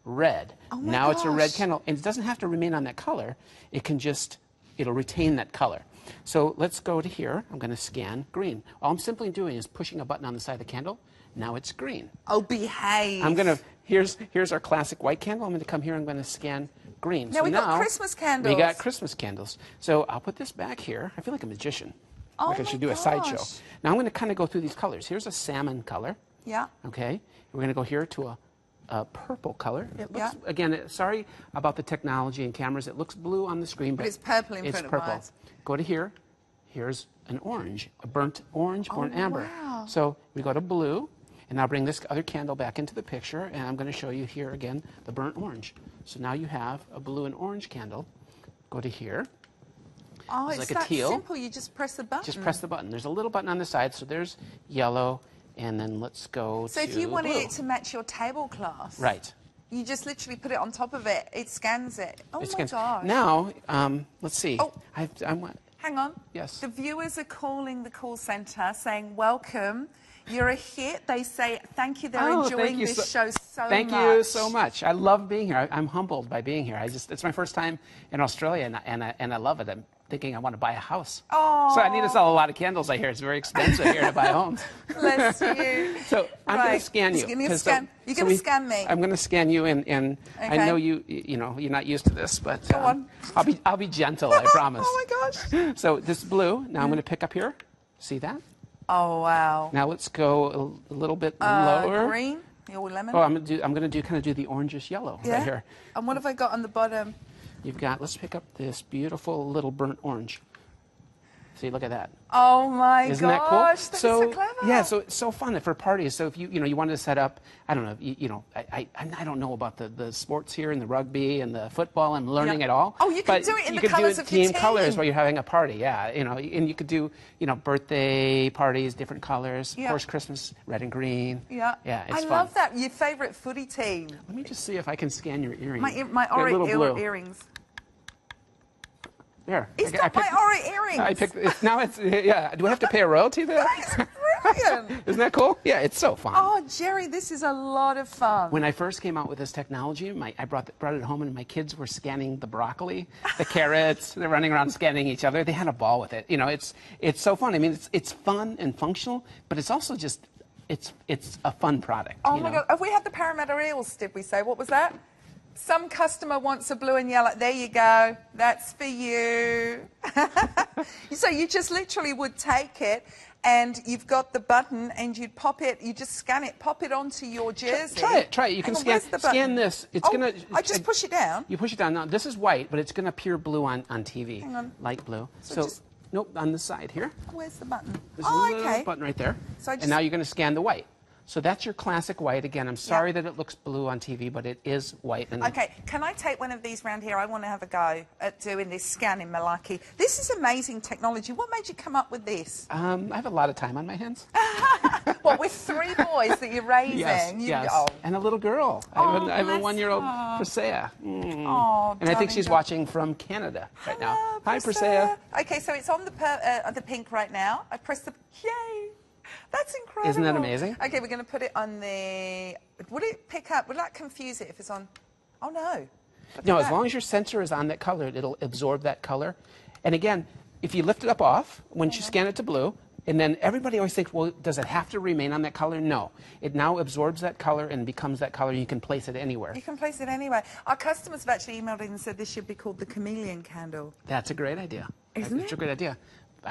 red. Oh my now it's a red gosh. candle, and it doesn't have to remain on that color. It can just, it'll retain that color. So let's go to here. I'm going to scan green. All I'm simply doing is pushing a button on the side of the candle. Now it's green. Oh, behave. I'm going to, here's our classic white candle. I'm going to come here. I'm going to scan green. Now so we've got Christmas candles. We got Christmas candles. So I'll put this back here. I feel like a magician. Oh like I my should do a gosh. sideshow. Now I'm going to kind of go through these colors. Here's a salmon color. Yeah. Okay. We're going to go here to a purple color. It looks, Yeah. again, sorry about the technology and cameras. It looks blue on the screen, but it's purple in it's front of my purple. eyes. Go to here. Here's an orange, a burnt orange, burnt amber. Wow. So we go to blue, and I'll bring this other candle back into the picture, and I'm going to show you here again the burnt orange. So now you have a blue and orange candle. Go to here. Oh, It's it's like a that teal. simple. You just press the button. Just press the button. There's a little button on the side, so there's yellow, and then let's go So to if you wanted blue. it to match your tablecloth, Right. you just literally put it on top of it. It scans it. Oh It my scans. gosh. Now, let's see. Oh. I'm Hang on. Yes. The viewers are calling the call centre saying, welcome. You're a hit. They say, thank you. They're enjoying this show so much. Thank you so much. I love being here. I'm humbled by being here. It's my first time in Australia, and I love it. I'm thinking I want to buy a house. Oh. So I need to sell a lot of candles, I hear. It's very expensive here to buy homes. Bless you. So I'm going to scan you. You're going to 'cause scan, you're gonna scan me. I'm going to scan you, and I Okay. know you're not used to this, but Go on. I'll be gentle, I promise. Oh my gosh. So this blue, now I'm going to pick up here. See that? Oh, wow. Now let's go a little bit lower. Green, your lemon. Oh, I'm going to kind of do the orangish yellow right here. And what have I got on the bottom? You've got, let's pick up this beautiful little burnt orange. See, look at that. Oh my Isn't that cool? gosh, that's so clever. Yeah, so it's so fun for parties. So if you wanted to set up, I don't know, I don't know about the sports here and the rugby and the football. I'm learning Yeah. it all. Oh, you can But do it in you the could colours do of your team colors team. while you're having a party. Yeah, and you could do birthday parties, different colors. Yeah. Of course, Christmas, red and green. Yeah. Yeah, it's I fun. love that. Your favourite footy team. Let me just see if I can scan your earring. My They're little blue. earrings. There. It's I got picked- my Ori earrings. I picked. Now it's yeah. Do I have to pay a royalty there? It's brilliant. Isn't that cool? Yeah, it's so fun. Oh, Jerry, this is a lot of fun. When I first came out with this technology, I brought it home, and my kids were scanning the broccoli, the carrots. They're running around scanning each other. They had a ball with it. It's so fun. I mean, it's fun and functional, but it's also just it's a fun product. Oh my God. Have we had the Parramatta Eels, did we say? What was that? Some customer wants a blue and yellow. There you go. That's for you. So you just literally would take it, and you've got the button, and you'd pop it. You just scan it, pop it onto your jersey. Try it. You can Hang on, where's the scan button? this. It's gonna. I just push it down. You push it down. Now this is white, but it's gonna appear blue on TV. Hang on. Light blue. So just- nope, on the side here. Where's the button? There's a Oh, little okay. button right there. So I just- And now you're going to scan the white. So that's your classic white. Again, I'm sorry that it looks blue on TV, but it is white. And Okay, can I take one of these round here? I want to have a go at doing this scanning, Malaki. This is amazing technology. What made you come up with this? I have a lot of time on my hands. What, with 3 boys that you're raising? Yes. Oh, And a little girl. Oh, I have a bless 1-year-old her. Priscilla. oh, And I think she's darling. watching from Canada right now. Hello, Hi, Priscilla. Okay, so it's on the pink right now. I press the... Yay! That's incredible. Isn't that amazing? Okay, we're going to put it on the... Would it pick up... Would that confuse it if it's on... Oh, no. Look No, at as that. long as your sensor is on that color, it'll absorb that color. And again, if you lift it up off, when you scan it to blue, and then everybody always thinks, well, does it have to remain on that color? No. It now absorbs that color and becomes that color. You can place it anywhere. You can place it anywhere. Our customers have actually emailed in and said this should be called the chameleon candle. That's a great idea. Isn't That's it? a great idea.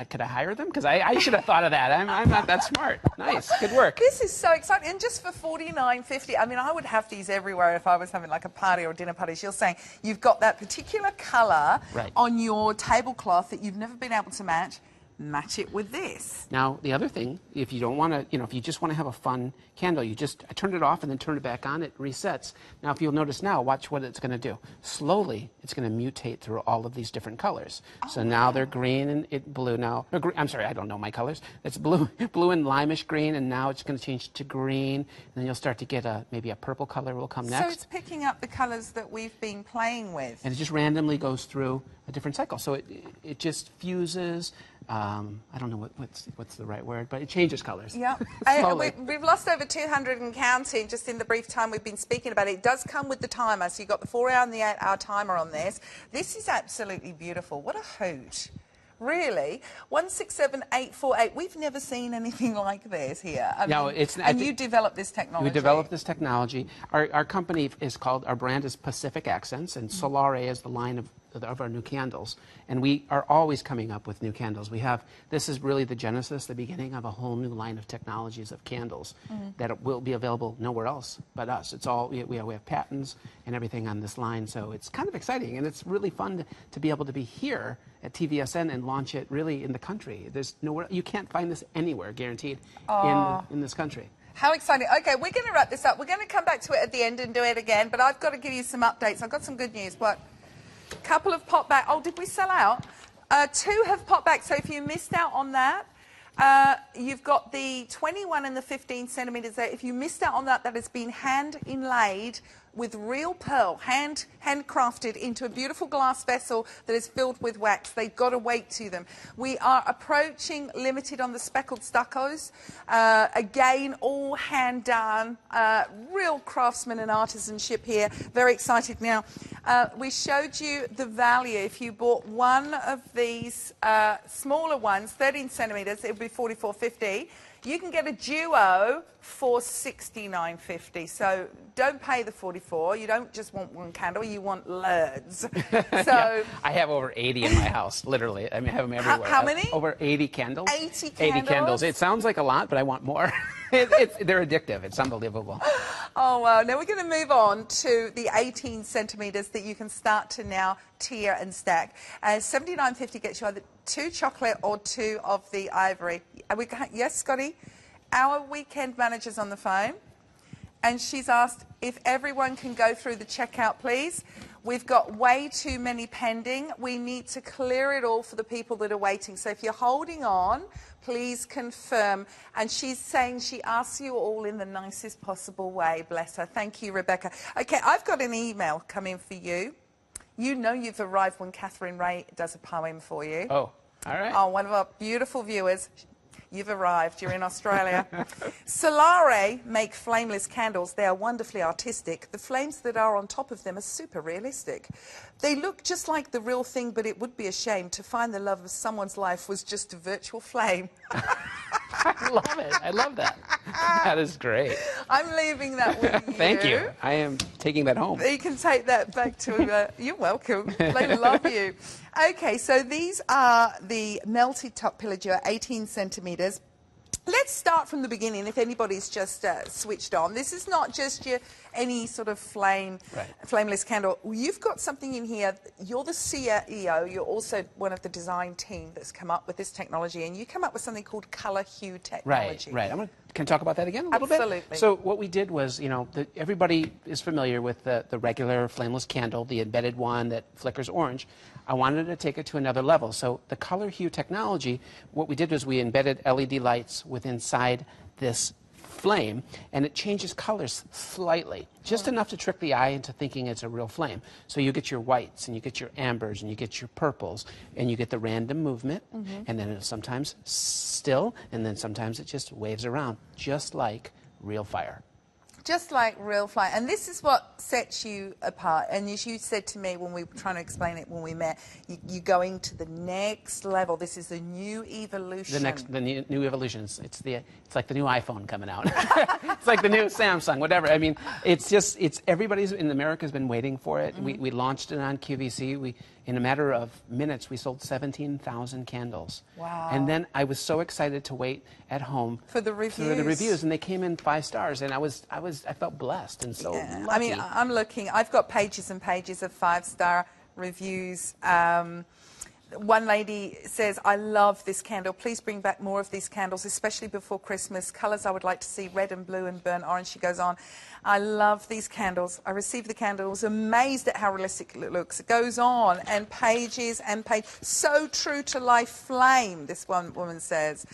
Could I hire them? Because I should have thought of that. I'm not that smart. Nice. Good work. This is so exciting. And just for $49.50, I mean, I would have these everywhere if I was having like a party or a dinner party. You're saying you've got that particular colour Right. on your tablecloth that you've never been able to match it with this. Now, the other thing, if you don't want to, if you just want to have a fun candle, I turned it off and then turned it back on, it resets. Now, if you'll notice now, watch what it's going to do. Slowly, it's going to mutate through all of these different colors. So now they're green and blue now. I'm sorry, I don't know my colors. It's blue and limeish green, and now it's going to change to green, and then you'll start to get maybe a purple color will come next. So it's picking up the colours that we've been playing with. And it just randomly goes through a different cycle. So it just fuses. I don't know what's the right word, but it changes colors. Yeah. We've lost over 200 and counting just in the brief time we've been speaking about it. It does come with the timer, so you've got the 4-hour and the 8-hour timer on this. This is absolutely beautiful. What a hoot. Really? 167848. We've never seen anything like this here. You developed this technology. We developed this technology. Our company is called, our brand is Pacific Accents, and Solare is the line of our new candles. And we are always coming up with new candles. This is really the genesis, the beginning of a whole new line of technologies of candles that will be available nowhere else but us. It's all, we have patents and everything on this line, so it's kind of exciting, and it's really fun to be able to be here at TVSN and launch it really in the country. There's nowhere, you can't find this anywhere, guaranteed, in this country. How exciting. Okay, we're going to wrap this up. We're going to come back to it at the end and do it again, but I've got to give you some updates. I've got some good news. What? Couple have popped back. Oh, did we sell out? 2 have popped back, so if you missed out on that, you've got the 21 and the 15 centimetres there. If you missed out on that, that has been hand inlaid with real pearl, handcrafted into a beautiful glass vessel that is filled with wax. They've got a weight to them. We are approaching limited on the speckled stuccos. Again, all hand done, real craftsman and artisanship here. Very excited now. We showed you the value. If you bought one of these smaller ones, 13 centimetres, it would be $44.50. You can get a duo for $69.50. So don't pay the $44. You don't just want one candle, you want loads. So I have over 80 in my house, literally. I mean, I have them everywhere. How many? Over 80 candles. 80 candles? 80 candles. It sounds like a lot, but I want more. They're addictive. It's unbelievable. Oh, wow. Now we're going to move on to the 18 centimetres that you can start to now tier and stack. $79.50 gets you either 2 chocolate or 2 of the ivory. Yes, Scotty? Our weekend manager's on the phone, and she's asked if everyone can go through the checkout, please. We've got way too many pending. We need to clear it all for the people that are waiting. So if you're holding on, please confirm. And she's saying she asks you all in the nicest possible way. Bless her. Thank you, Rebecca. Okay, I've got an email coming for you. You know you've arrived when Catherine Ray does a poem for you. Oh, all right. Oh, one of our beautiful viewers. You've arrived. You're in Australia. Solare make flameless candles. They are wonderfully artistic. The flames that are on top of them are super realistic. They look just like the real thing, but it would be a shame to find the love of someone's life was just a virtual flame. I love it. I love that. That is great. I'm leaving that with you. Thank you. I am taking that home. You can take that back to... you're welcome. They love you. Okay, so these are the melted top pillager, 18 centimetres. Let's start from the beginning if anybody's just switched on. This is not just any sort of flameless candle. You've got something in here. You're the CEO. You're also one of the design team that's come up with this technology, and you come up with something called color-hue technology. Right. Can I talk about that again a little bit? Absolutely. So what we did was, everybody is familiar with the regular flameless candle, the embedded one that flickers orange. I wanted to take it to another level. So the color-hue technology, what we did was we embedded LED lights inside this flame, and it changes colors slightly, just enough to trick the eye into thinking it's a real flame. So you get your whites, and you get your ambers, and you get your purples, and you get the random movement, and then it's sometimes still, and then sometimes it just waves around, just like real fire. Just like real fire. And this is what sets you apart. And as you said to me when we were trying to explain it when we met, you're going to the next level. This is the new evolution. The new evolutions. It's like the new iPhone coming out. It's like the new Samsung, whatever. I mean, everybody's in America has been waiting for it. We launched it on QVC. In a matter of minutes, we sold 17,000 candles. Wow. And then I was so excited to wait at home for the reviews. And they came in 5 stars, and I felt blessed and so lucky. I mean, I'm looking. I've got pages and pages of 5-star reviews. One lady says, I love this candle. Please bring back more of these candles, especially before Christmas. Colours I would like to see, red and blue and burnt orange. She goes on, I love these candles. I received the candle. I was amazed at how realistic it looks. It goes on, and pages and pages. So true to life flame, this one woman says.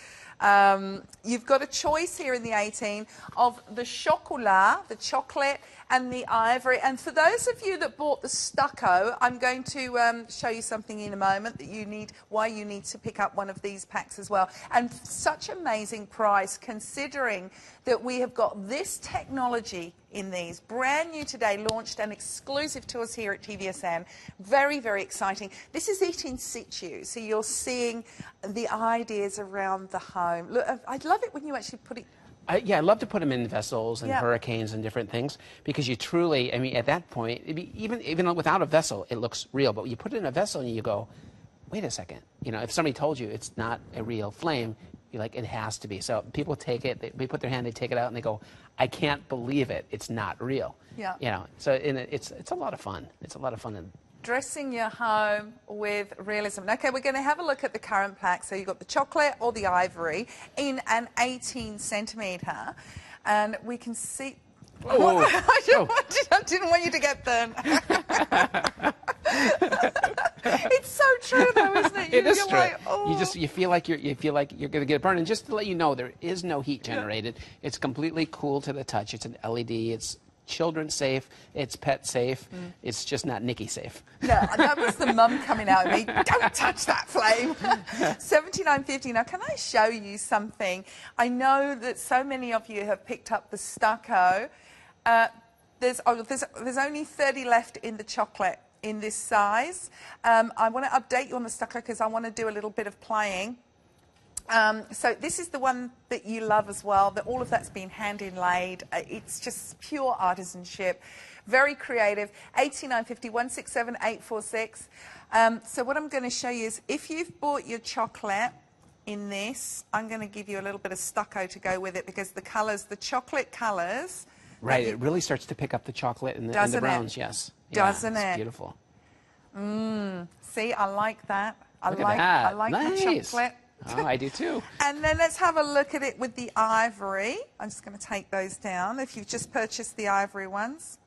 You've got a choice here in the 18 of the chocolat, the chocolate, and the ivory. And for those of you that bought the stucco, I'm going to show you something in a moment that you need, why you need to pick up one of these packs as well. And such amazing price considering that we have got this technology in these, brand new today, launched and exclusive to us here at TVSN. Very, very exciting. This is Eat in Situ, so you're seeing the ideas around the home. Look, I'd love it when you actually put it. Yeah, I love to put them in vessels and hurricanes and different things because you truly, I mean, at that point, even without a vessel, it looks real. But when you put it in a vessel and you go, wait a second, you know, if somebody told you it's not a real flame, you're like, it has to be. So people take it, they put their hand, they take it out, and they go, I can't believe it. It's not real. Yeah. You know, so it's a lot of fun. It's a lot of fun. Dressing your home with realism. Okay, we're going to have a look at the current pack. So you've got the chocolate or the ivory in an 18 centimetre, and we can see. Oh, I didn't want you to get burned. It's so true, though, isn't it? It is true. Like, oh. You feel like you're going to get burned. And just to let you know, there is no heat generated. It's completely cool to the touch. It's an LED. It's children safe. It's pet safe. It's just not Nikki safe. Yeah, that was the mum coming out at me. Don't touch that flame. $79.50. Now, can I show you something? I know that so many of you have picked up the stucco. There's only 30 left in the chocolate in this size. I want to update you on the stucco because I want to do a little bit of playing. So this is the one that you love as well. That all of that's been hand inlaid. It's just pure artisanship, very creative. $89.50, 167-846. So what I'm going to show you is if you've bought your chocolate in this, I'm going to give you a little bit of stucco to go with it because the colours, the chocolate colours. Right, it really starts to pick up the chocolate and the browns. Yes, doesn't it? It's beautiful. See, I like that. I Look at that. I like Nice. the chocolate. Oh, I do too. And then let's have a look at it with the ivory. I'm just going to take those down. If you've just purchased the ivory ones,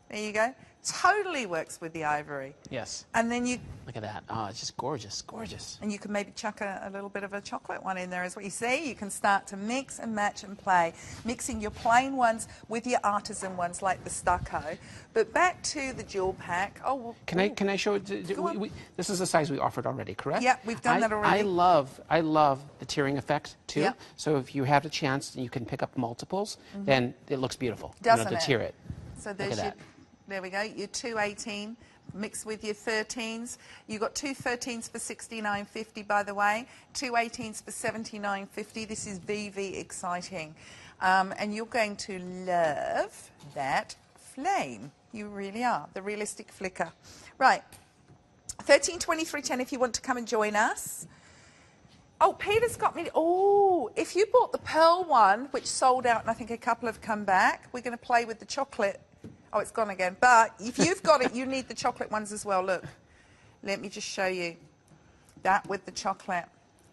there you go. Totally works with the ivory. Yes. And then you... Look at that. Oh, it's just gorgeous, gorgeous. And you can maybe chuck a little bit of a chocolate one in there as well. You see, you can start to mix and match and play, mixing your plain ones with your artisan ones like the stucco. But back to the jewel pack. Oh, well, can I show it? This is the size we offered already, correct? Yeah, we've done that already. I love the tiering effect too. Yeah. So if you have a chance and you can pick up multiples, then it looks beautiful. Doesn't to tier it. So there's your... There we go, your 218 mixed with your 13s. You got two 13s for $69.50, by the way. Two 18s for $79.50. This is VV exciting. And you're going to love that flame. You really are. The realistic flicker. Right. 1323.10 if you want to come and join us. Oh, Peter's got me. Oh, if you bought the pearl one, which sold out and I think a couple have come back, we're going to play with the chocolate. Oh, it's gone again. But if you've got it, you need the chocolate ones as well. Look, let me just show you that with the chocolate.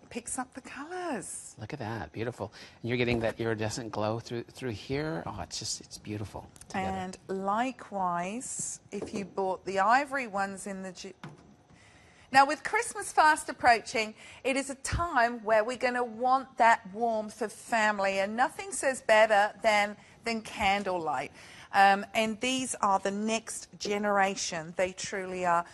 It picks up the colours. Look at that, beautiful. And you're getting that iridescent glow through here. Oh, it's beautiful together. And likewise, if you bought the ivory ones in the... Now, with Christmas fast approaching, it is a time where we're going to want that warmth of family, and nothing says better than candlelight. And these are the next generation. They truly are.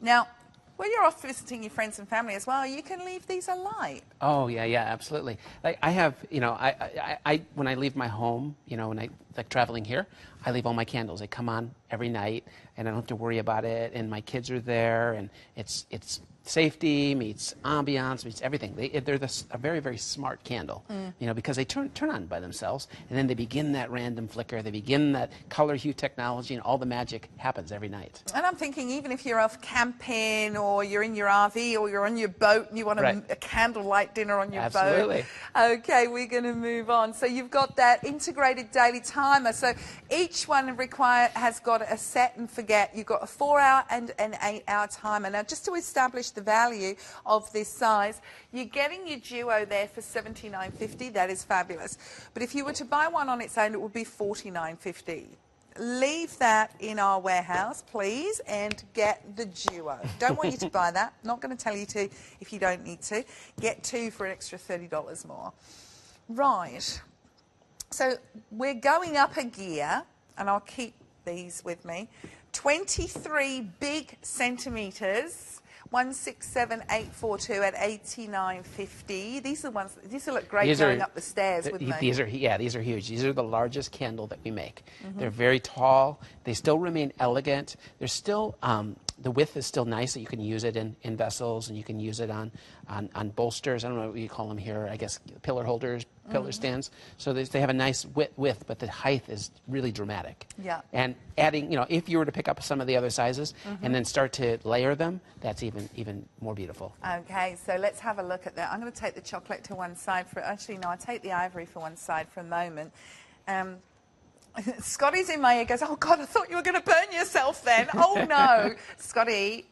Now, when you're off visiting your friends and family as well, you can leave these alight. Oh, yeah, absolutely. Like I have, you know, I when I leave my home, you know, when I like traveling here, I leave all my candles. They come on every night, and I don't have to worry about it. And my kids are there, and it's safety meets ambiance meets everything. They're a very, very smart candle, you know, because they turn on by themselves, and then they begin that random flicker. They begin that color hue technology, and all the magic happens every night. And I'm thinking, even if you're off camping, or you're in your RV, or you're on your boat, and you want a candlelight dinner on your Absolutely. boat. Okay, we're going to move on. So you've got that integrated daily timer. So each one has got a set and forget. You've got a 4-hour and an 8-hour timer. Now, just to establish the value of this size, you're getting your duo there for $79.50. That is fabulous. But if you were to buy one on its own, it would be $49.50. Leave that in our warehouse, please, and get the duo. Don't want you to buy that. Not going to tell you to if you don't need to. Get two for an extra $30 more. Right. So we're going up a gear, and I'll keep these with me. 23 big centimeters. 167842 at 89.50. These are the ones. These will look great going up the stairs, wouldn't they? These are huge. These are the largest candle that we make. They're very tall. They still remain elegant. They're still the width is still nice, that you can use it in vessels, and you can use it on bolsters. I don't know what you call them here. I guess pillar holders, pillar stands. So they have a nice width, but the height is really dramatic. Yeah. And adding, you know, if you were to pick up some of the other sizes and then start to layer them, that's even more beautiful. Okay, so let's have a look at that. I'm going to take the chocolate to one side for, actually no, I'll take the ivory for one side for a moment. Scotty's in my ear, goes, oh God, I thought you were going to burn yourself then. Oh no, Scotty,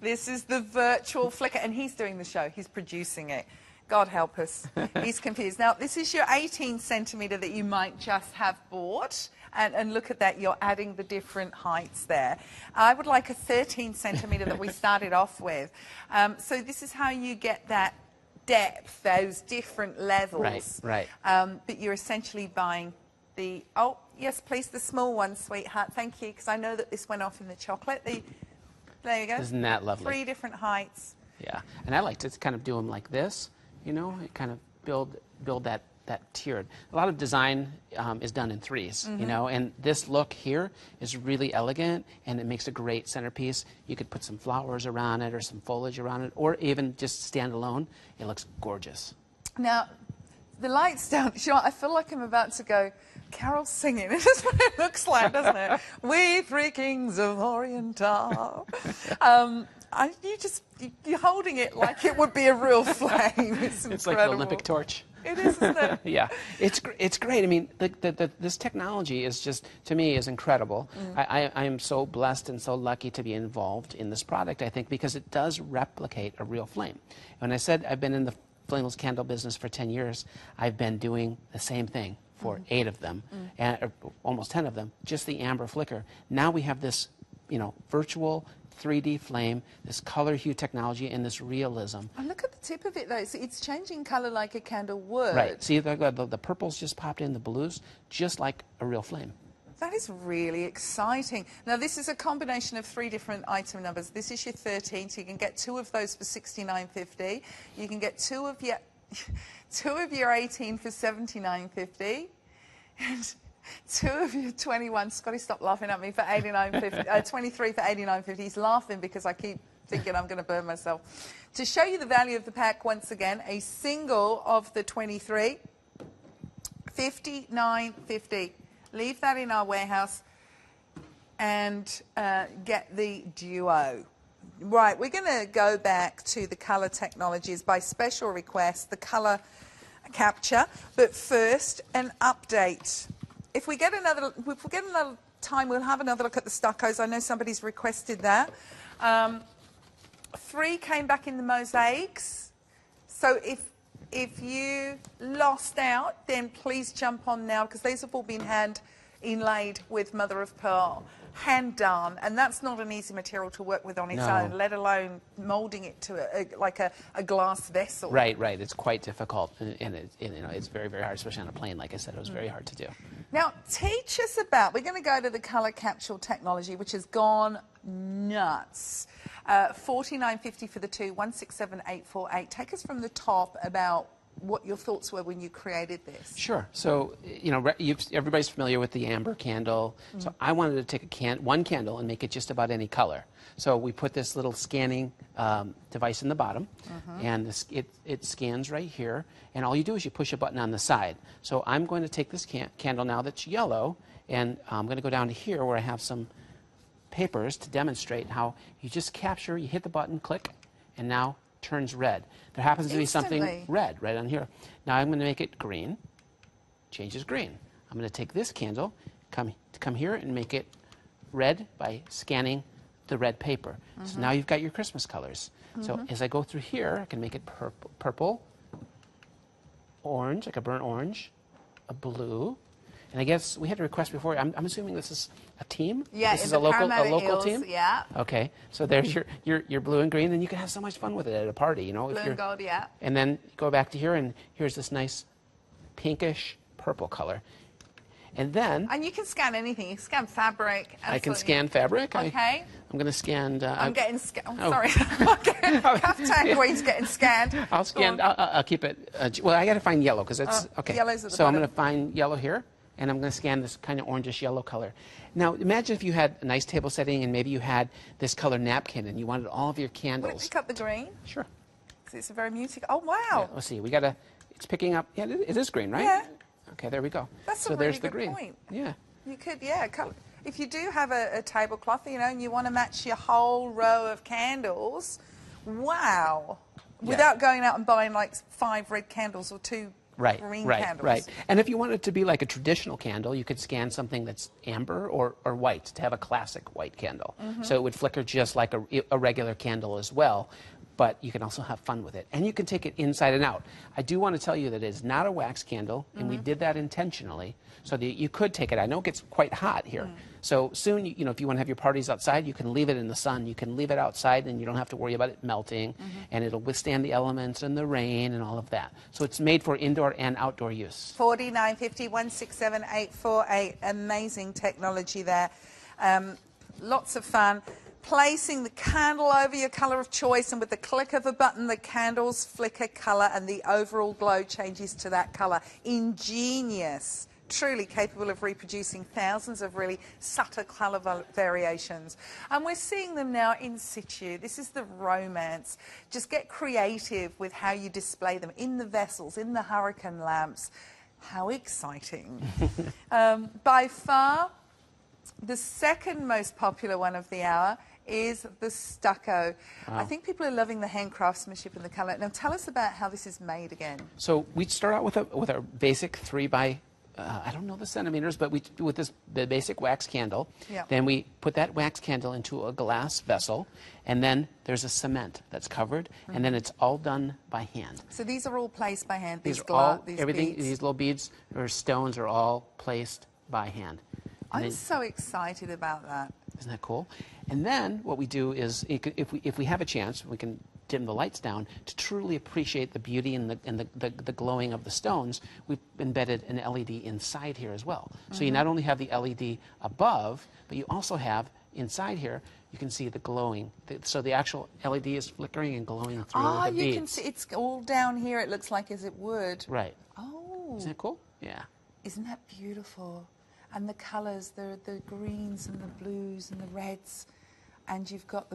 this is the virtual flicker, and he's doing the show, he's producing it. God help us, he's confused. Now, this is your 18 centimetre that you might just have bought. And look at that, you're adding the different heights there. I would like a 13 centimetre that we started off with. So this is how you get that depth, those different levels. Right. But you're essentially buying the, oh, yes, please, the small one, sweetheart. Thank you, because I know that this went off in the chocolate. There you go. Isn't that lovely? 3 different heights. Yeah, and I like to kind of do them like this, you know, kind of build that tiered. A lot of design is done in 3s, you know, and this look here is really elegant, and it makes a great centerpiece. You could put some flowers around it or some foliage around it, or even just stand alone. It looks gorgeous. Now, the lights down, you know, I feel like I'm about to go Carol singing. That's what it looks like, doesn't it? We 3 kings of Oriental. You're holding it like it would be a real flame. It's like the Olympic torch. It is, isn't it? Yeah, it's great. I mean, this technology is just, to me, is incredible. I am so blessed and so lucky to be involved in this product, I think, because it does replicate a real flame. When I said I've been in the Flameless Candle business for 10 years, I've been doing the same thing for 8 of them, and almost 10 of them, just the amber flicker. Now we have this, you know, virtual 3D flame, this color hue technology, and this realism. Oh, look at the tip of it, though. So it's changing color like a candle would. Right. See, the purples just popped in, the blues, just like a real flame. That is really exciting. Now, this is a combination of 3 different item numbers. This is your 13, so you can get 2 of those for $69.50. You can get 2 of your 18 for $79.50. And 2 of your 21, Scotty, stop laughing at me, for $89.50. 23 for $89.50. He's laughing because I keep thinking I'm going to burn myself. To show you the value of the pack, once again, a single of the 23, $59.50. Leave that in our warehouse and get the duo. Right, we're going to go back to the color technologies by special request, the color capture. But first, an update. If we get another time, we'll have another look at the stuccos. I know somebody's requested that. 3 came back in the mosaics. So if you lost out, then please jump on now, because these have all been hand inlaid with mother of pearl, hand done, and that's not an easy material to work with on its own, let alone moulding it to a glass vessel. Right. It's quite difficult, and it's very, very hard, especially on a plane. Like I said, it was very hard to do. Now, teach us about. We're going to go to the color capsule technology, which has gone nuts. $49.50 for the 2, 167848. Take us from the top about what your thoughts were when you created this. Sure. So, you know, everybody's familiar with the amber candle. So I wanted to take one candle and make it just about any color. So we put this little scanning device in the bottom, and it scans right here. And all you do is you push a button on the side. So I'm going to take this candle now that's yellow, and I'm going to go down to here where I have some papers to demonstrate how you just capture, you hit the button, click, and now turns red. There happens to be something red right on here. Now I'm going to make it green. Changes green. I'm going to take this candle, come here and make it red by scanning the red paper. So now you've got your Christmas colors. So as I go through here, I can make it purple, orange, like a burnt orange, a blue. And I guess we had a request before. I'm assuming this is a team? Yeah, this is a local team? Yeah. Okay, so there's your blue and green, and you can have so much fun with it at a party, you know. Blue and gold, yeah. And then go back to here, and here's this nice pinkish purple color. And then... And you can scan anything. You can scan fabric. Absolutely. I can scan fabric. Okay. I'm going to scan... I'm getting scanned. Sorry. Kaftan Queen's getting scanned. I'll scan. I'll keep it... well, I got to find yellow because it's... okay. Yellow's at the so bottom. I'm going to find yellow here, and I'm going to scan this kind of orangish yellow color. Now, imagine if you had a nice table setting and maybe you had this color napkin and you wanted all of your candles. Would it pick up the green? Sure. Because it's a very muted... Oh, wow. Yeah, let's see. We got to... It's picking up... Yeah, it is green, right? Yeah. Okay, there we go. That's so a really there's the good green. point. Yeah. You could, yeah. If you do have a tablecloth, you know, and you want to match your whole row of candles, wow. Yeah. Without going out and buying like 5 red candles or 2 green candles. Right. And if you want it to be like a traditional candle, you could scan something that's amber or white to have a classic white candle. So it would flicker just like a regular candle as well. But you can also have fun with it. And you can take it inside and out. I do want to tell you that it is not a wax candle, and we did that intentionally, so that you could take it. I know it gets quite hot here. So soon, you know, if you want to have your parties outside, you can leave it in the sun. You can leave it outside, and you don't have to worry about it melting. And it'll withstand the elements and the rain and all of that. So it's made for indoor and outdoor use. 4950 167 848. Amazing technology there. Lots of fun. Placing the candle over your colour of choice, and with the click of a button, the candles flicker colour and the overall glow changes to that colour. Ingenious. Truly capable of reproducing thousands of really subtle colour variations. And we're seeing them now in situ. This is the romance. Just get creative with how you display them in the vessels, in the hurricane lamps. How exciting. By far, the second most popular one of the hour is the stucco. Wow. I think people are loving the hand craftsmanship and the colour. Now tell us about how this is made again. So we start out with a basic 3 by, I don't know the centimeters, but we with the basic wax candle. Yeah. Then we put that wax candle into a glass vessel, and then there's a cement that's covered, and then it's all done by hand. So these are all placed by hand. These beads. These little beads or stones are all placed by hand. I'm so excited about that. Isn't that cool? And then what we do is, if we have a chance, we can dim the lights down to truly appreciate the beauty and the glowing of the stones. We've embedded an LED inside here as well. So you not only have the LED above, but you also have inside here, you can see the glowing. So the actual LED is flickering and glowing through the beads. You can see it's all down here. It looks like as it would. Right. Oh. Isn't that cool? Yeah. Isn't that beautiful? And the colours, the greens and the blues and the reds, and you've got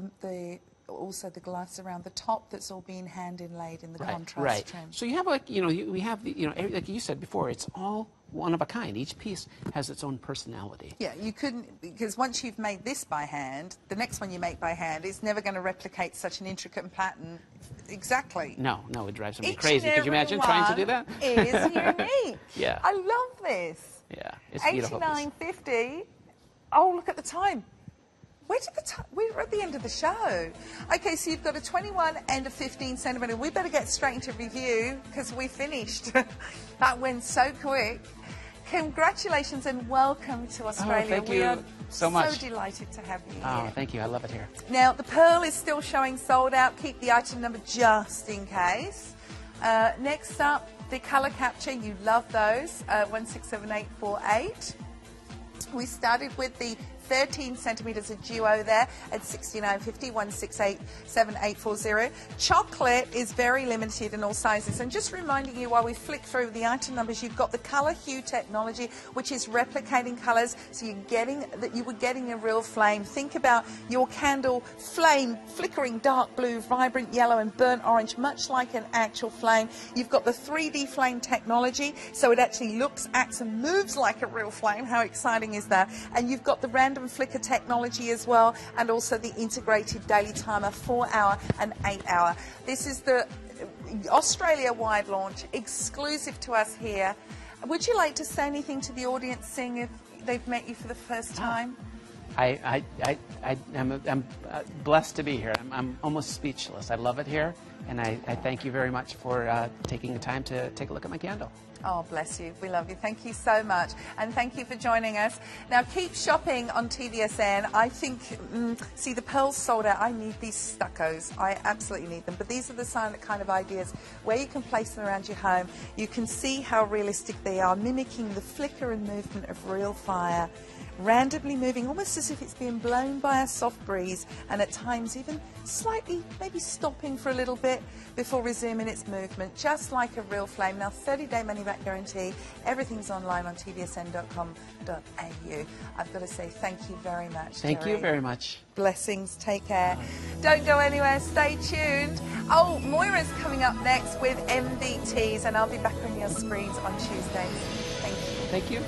also the glass around the top that's all being hand inlaid in the contrast trim. So you have like we have like you said before, it's all one of a kind. Each piece has its own personality. Yeah, you couldn't, because once you've made this by hand, the next one you make by hand is never going to replicate such an intricate pattern exactly. No, it drives me crazy. Could you imagine trying to do that? It is unique. Yeah. I love this. Yeah, it's beautiful. 89.50. Oh, look at the time. Where did the time? We're at the end of the show. Okay, so you've got a 21 and a 15 centimetre. We better get straight into review because we finished. That went so quick. Congratulations and welcome to Australia. Thank you so much. So delighted to have you here. Oh, thank you. I love it here. Now, the pearl is still showing sold out. Keep the item number just in case. Next up, the colour capture. You love those. 167848. We started with the 13 centimetres of duo there at 69.50, 1687840. Chocolate is very limited in all sizes. And just reminding you while we flick through the item numbers, you've got the color-hue technology, which is replicating colours, so you were getting a real flame. Think about your candle flame, flickering dark blue, vibrant yellow and burnt orange, much like an actual flame. You've got the 3D flame technology, so it actually looks, acts and moves like a real flame. How exciting is that? And you've got the random flicker technology as well, and also the integrated daily timer, 4-hour and 8-hour. This is the Australia-wide launch, exclusive to us here. Would you like to say anything to the audience, seeing if they've met you for the first time? I'm blessed to be here. I'm almost speechless. I love it here, and I thank you very much for taking the time to take a look at my candle. Oh, bless you. We love you. Thank you so much. And thank you for joining us. Now, keep shopping on TVSN. I think, see, the pearls sold out. I need these stuccos. I absolutely need them. But these are the silent kind of ideas where you can place them around your home. You can see how realistic they are, mimicking the flicker and movement of real fire, randomly moving, almost as if it's being blown by a soft breeze, and at times even slightly maybe stopping for a little bit before resuming its movement, just like a real flame. Now, 30-day money-back guarantee. Everything's online on tvsn.com.au. I've got to say thank you very much, Thank Jerry. you very much. Blessings. Take care. Don't go anywhere. Stay tuned. Oh, Moira's coming up next with MVTs, and I'll be back on your screens on Tuesdays. Thank you. Thank you.